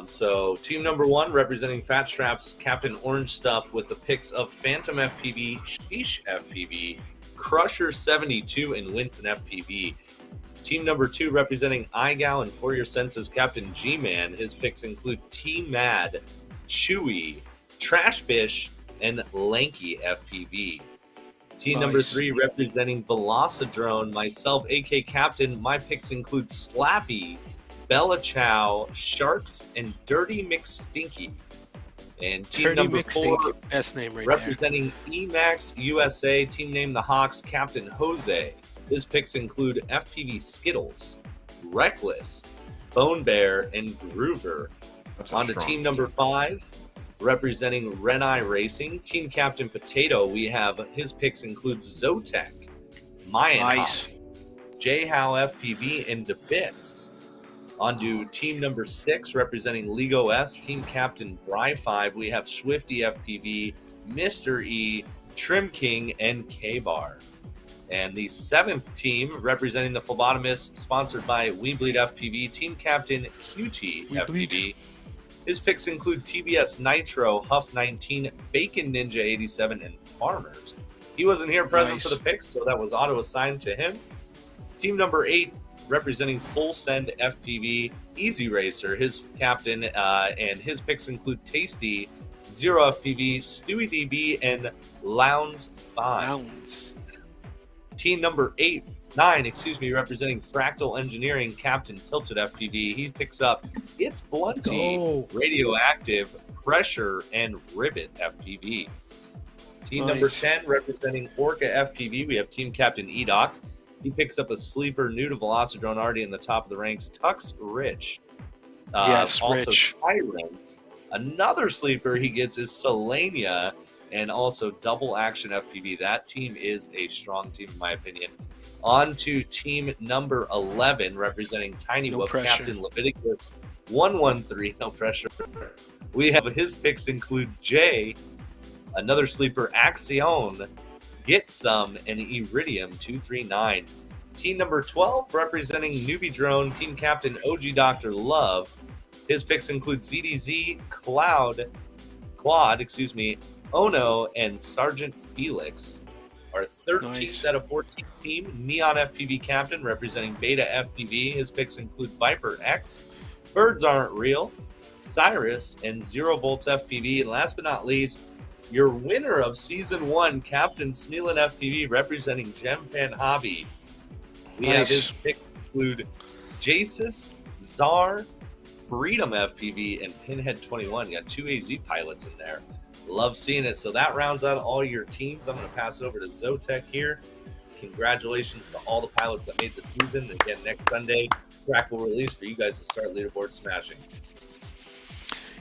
So team number 1, representing Fat Straps, Captain Orange Stuff, with the picks of Phantom FPV, Sheesh FPV, Crusher 72, and Winston FPV. Team number 2, representing iGal and For Your Senses, Captain G-Man. His picks include T-Mad, Chewy, Trashbish, and Lanky FPV. Team number 3, representing Velocidrone, myself, AK Captain. My picks include Slappy, Bella Chow, Sharks, and Dirty McStinky. And team Dirty number 4, McStinky, best name right representing Emax USA, team name the Hawks, Captain Jose. His picks include FPV Skittles, Reckless, Bone Bear, and Groover. On to team number 5, representing Renai Racing, Team Captain Potato. We have his picks include Zotek, Mayan, J-How FPV, and DeBits. On to team number 6, representing Lego S, Team Captain Bry5. We have Swifty FPV, Mr. E, Trim King, and K-Bar. And the 7th team, representing the Phlebotomist, sponsored by weBLEEDfpv, Team Captain QT FPV. His picks include TBS Nitro, Huff 19, Bacon Ninja 87, and Farmers. He wasn't here present for the picks, so that was auto-assigned to him. Team number 8, representing Full Send FPV, Easy Racer, his captain, and his picks include Tasty, Zero FPV, Stewie DB, and Lounds 5. Team number 9, representing Fractal Engineering, Captain Tilted FPV. He picks up It's Blunty, Radioactive, Pressure, and Ribbit FPV. Team number 10, representing Orca FPV, we have Team Captain Edoc. He picks up a sleeper new to Velocidrone, already in the top of the ranks, Tux Rich. Yes, also Rich. Tyrant. Another sleeper he gets is Selenia, and also Double Action FPV. That team is a strong team, in my opinion. On to team number 11, representing Tiny Whoop, Captain Leviticus 113. No pressure. We have his picks include Jay, another sleeper, Axion, Get Some, and Iridium 239. Team number 12, representing Newbie Drone, Team Captain OG Dr. Love. His picks include ZDZ, Claude, Ono, and Sergeant Felix. Our 13th out of 14 team, Neon FPV Captain, representing Beta FPV. His picks include Viper X, Birds Aren't Real, Cyrus, and 0 Volts FPV. And last but not least, your winner of Season 1, Captain Smeelan FPV, representing GemFan Hobby. We have his picks include Jasus, Czar, Freedom FPV, and Pinhead 21. You got 2 AZ pilots in there. Love seeing it. So that rounds out all your teams. I'm going to pass it over to Zotek here. Congratulations to all the pilots that made the season. Again, next Sunday, track will release for you guys to start leaderboard smashing.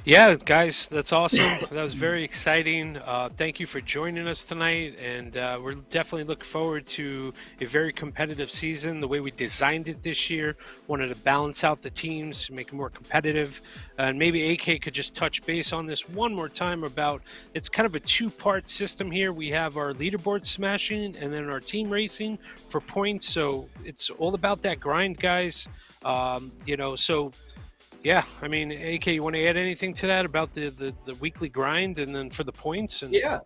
Yeah, guys, that's awesome. That was very exciting. Thank you for joining us tonight, and we're definitely looking forward to a very competitive season. The way we designed it this year, wanted to balance out the teams, make it more competitive, and maybe AK could just touch base on this one more time about it's kind of a two-part system here. We have our leaderboard smashing and then our team racing for points. So it's all about that grind, guys. You know, so. Yeah, I mean, AK, you want to add anything to that about the weekly grind and then for the points? And... Yeah,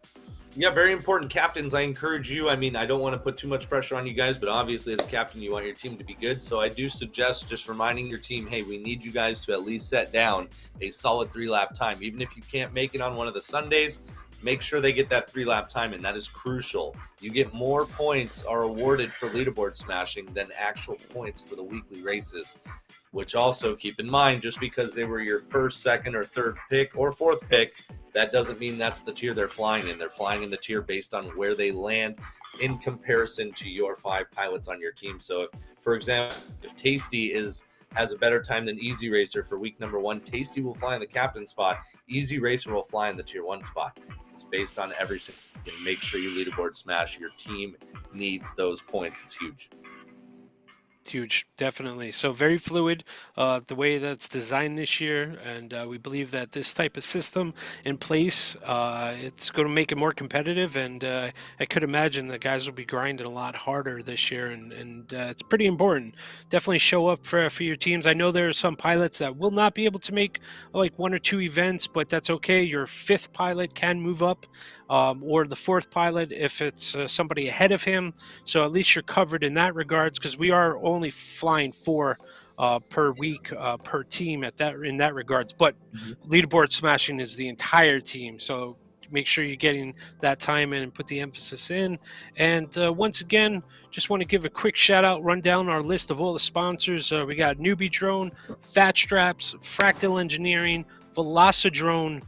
very important. Captains, I encourage you. I mean, I don't want to put too much pressure on you guys, but obviously as a captain, you want your team to be good. So I do suggest just reminding your team, hey, we need you guys to at least set down a solid 3-lap time. Even if you can't make it on one of the Sundays, make sure they get that 3-lap time, and that is crucial. You get more points are awarded for leaderboard smashing than actual points for the weekly races. Which also keep in mind, just because they were your first, second, or third pick or fourth pick, that doesn't mean that's the tier they're flying in. They're flying in the tier based on where they land in comparison to your 5 pilots on your team. So if, for example, if Tasty has a better time than Easy Racer for week number 1, Tasty will fly in the captain spot. Easy Racer will fly in the tier 1 spot. It's based on every single thing. Make sure you leaderboard smash. Your team needs those points. It's huge. Huge, definitely. So very fluid, the way that's designed this year, and we believe that this type of system in place, it's going to make it more competitive, and I could imagine the guys will be grinding a lot harder this year, and it's pretty important. Definitely show up for your teams. I know there are some pilots that will not be able to make like 1 or 2 events, but that's okay. Your 5th pilot can move up, or the 4th pilot if it's somebody ahead of him. So at least you're covered in that regards, because we are only flying 4 per week per team in that regards. But leaderboard smashing is the entire team. So make sure you're getting that time in and put the emphasis in. And once again, just want to give a quick shout out, run down our list of all the sponsors. We got Newbie Drone, Fat Straps, Fractal Engineering, Velocidrone,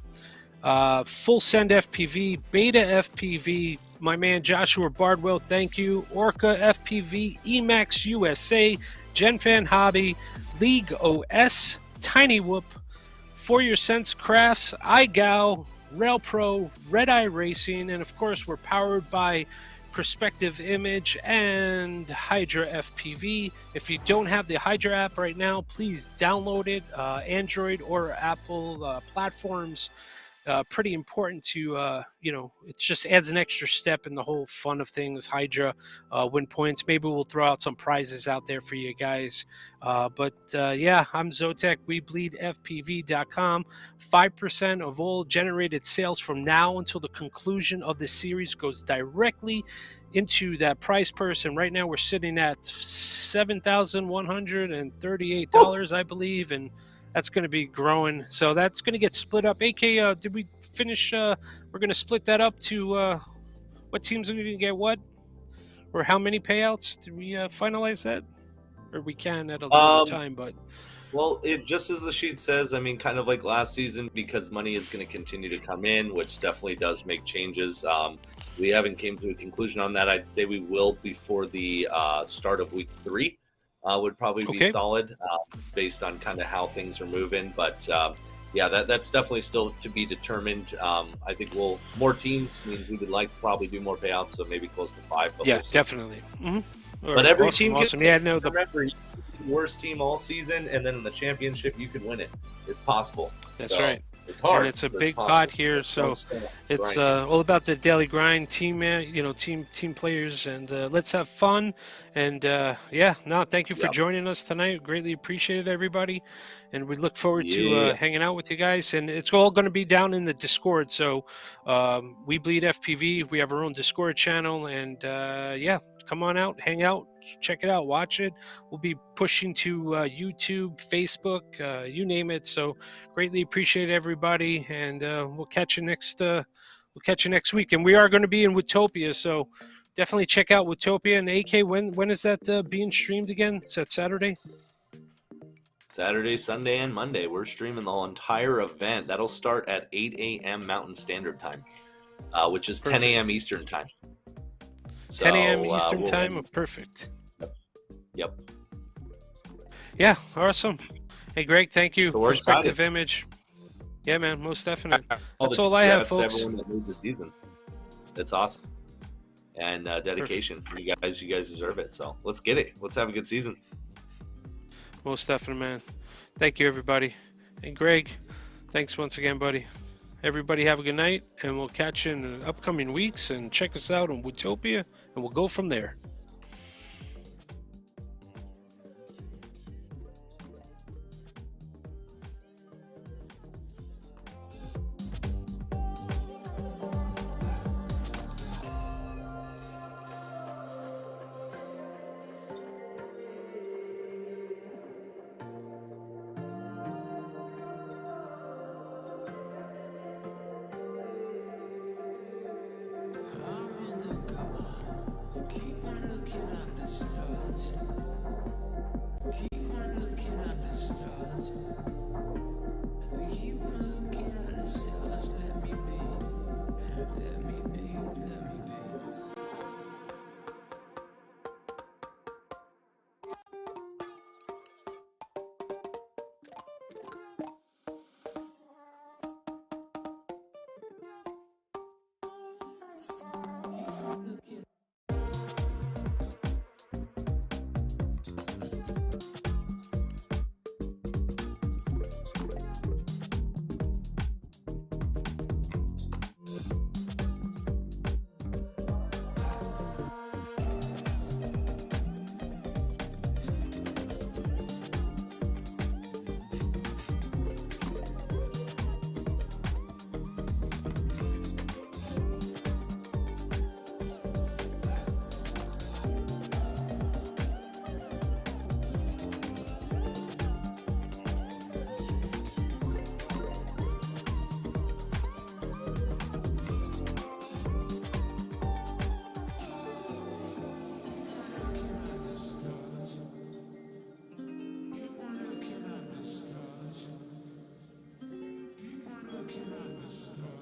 Full Send FPV, Beta FPV, my man Joshua Bardwell, thank you, Orca FPV, Emax USA, GenFan Hobby, League OS, Tiny Whoop, For Your Sense Crafts, iGow, Rail Pro, Red Eye Racing, and of course we're powered by Perspective Image and Hydra FPV. If you don't have the Hydra app right now, please download it, Android or Apple platforms. Pretty important to, you know, it just adds an extra step in the whole fun of things. Hydra, win points. Maybe we'll throw out some prizes out there for you guys. But yeah, I'm Zotek, weBLEEDfpv.com. 5% of all generated sales from now until the conclusion of the series goes directly into that prize purse. And right now we're sitting at $7,138, I believe. And that's going to be growing, so that's going to get split up. AK, did we finish? We're going to split that up to what teams are going to get what, or how many payouts? Did we finalize that, or we can at a later time? But well, it just as the sheet says. I mean, kind of like last season, because money is going to continue to come in, which definitely does make changes. We haven't came to a conclusion on that. I'd say we will before the start of week 3. Would probably be solid based on kind of how things are moving. But yeah, that's definitely still to be determined. I think more teams means we would like to probably do more payouts, so maybe close to 5. But yeah, definitely. But every team gets yeah, no, remember, you can be the worst team all season, and then in the championship you can win it. It's possible. That's right. It's hard. And it's a big pot here, so it's all about the daily grind, team, you know, team players, and let's have fun. And yeah, no, thank you for joining us tonight. Greatly appreciate it, everybody, and we look forward to hanging out with you guys. And it's all going to be down in the Discord. So we Bleed FPV. We have our own Discord channel, and yeah, come on out, hang out, check it out, watch it. We'll be pushing to YouTube, Facebook, you name it. So greatly appreciate everybody, and we'll catch you next week. And we are going to be in Watopia, so definitely check out Wootopia and AK. When is that being streamed again? Is that Saturday? Saturday, Sunday, and Monday. We're streaming the whole entire event. That'll start at 8 a.m. Mountain Standard Time, which is 10 a.m. Eastern Time. 10 a.m. So, Eastern we'll Time? end- Perfect. Yep. Yeah, awesome. Hey, Greg, thank you. So we're Perspective excited. Image. Yeah, man, most definite. All That's the all I have, congrats to folks. everyone that made the season. That's awesome. And dedication. You guys deserve it. So let's get it. Let's have a good season. Most definite, man. Thank you, everybody. And Greg, thanks once again, buddy. Everybody have a good night, and we'll catch you in the upcoming weeks. And check us out on Wootopia, and we'll go from there. Keep on looking